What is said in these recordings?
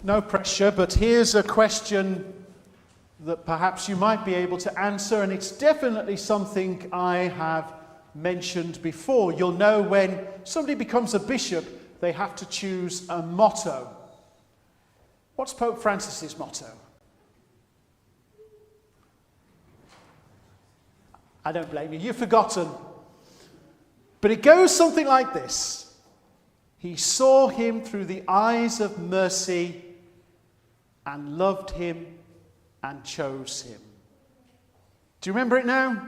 No pressure, but here's a question that perhaps you might be able to answer, and it's definitely something I have mentioned before. You'll know when somebody becomes a bishop, they have to choose a motto. What's Pope Francis's motto? I don't blame you, you've forgotten. But it goes something like this. He saw him through the eyes of mercy and loved him and chose him. Do you remember it now?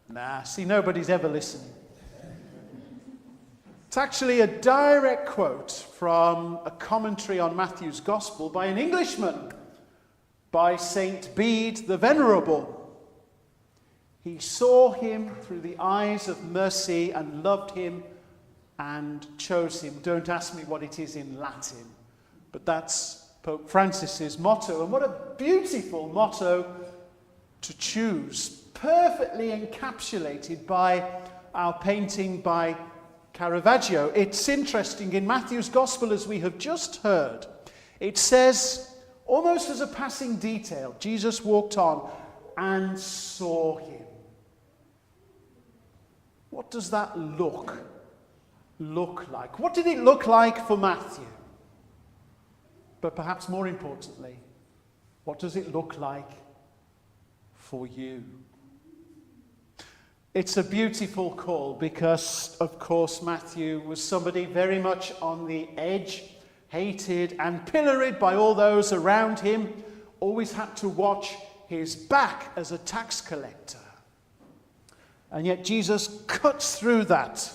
Nah, see, nobody's ever listening. It's actually a direct quote from a commentary on Matthew's Gospel by an Englishman, by Saint Bede the Venerable. He saw him through the eyes of mercy and loved him and chose him. Don't ask me what it is in Latin, but that's Pope Francis's motto. And what a beautiful motto to choose, perfectly encapsulated by our painting by Caravaggio. It's interesting, in Matthew's Gospel, as we have just heard, it says, almost as a passing detail, Jesus walked on and saw him. What does that look like? What did it look like for Matthew? But perhaps more importantly, what does it look like for you? It's a beautiful call because, of course, Matthew was somebody very much on the edge, hated and pilloried by all those around him, always had to watch his back as a tax collector. And yet Jesus cuts through that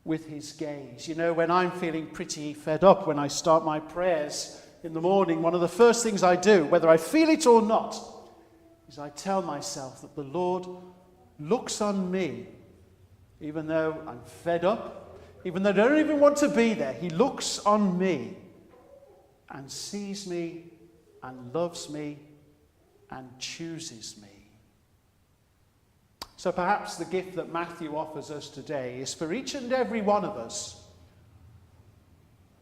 with his gaze. You know, when I'm feeling pretty fed up, when I start my prayers in the morning, one of the first things I do, whether I feel it or not, is I tell myself that the Lord looks on me, even though I'm fed up, even though I don't even want to be there. He looks on me and sees me and loves me and chooses me. So perhaps the gift that Matthew offers us today is for each and every one of us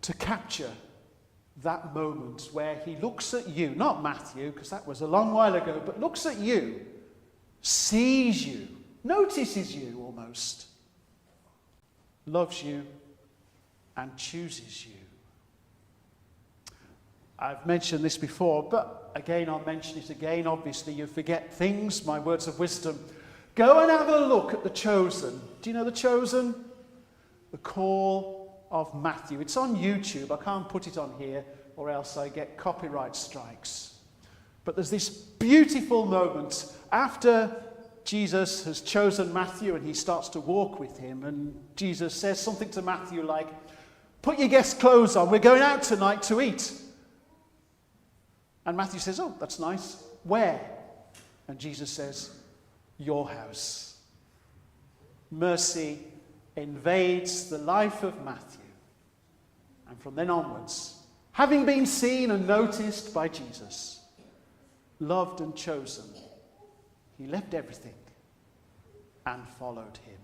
to capture that moment where he looks at you, not Matthew, because that was a long while ago, but looks at you, sees you, notices you almost, loves you, and chooses you. I've mentioned this before, but again, I'll mention it again. Obviously, you forget things, my words of wisdom. Go and have a look at The Chosen. Do you know The Chosen? The Call of Matthew. It's on YouTube. I can't put it on here or else I get copyright strikes. But there's this beautiful moment after Jesus has chosen Matthew and he starts to walk with him, and Jesus says something to Matthew like, "Put your guest clothes on, we're going out tonight to eat." And Matthew says, "Oh, that's nice. Where?" And Jesus says, "Your house." Mercy invades the life of Matthew. And from then onwards, having been seen and noticed by Jesus, loved and chosen, he left everything and followed him.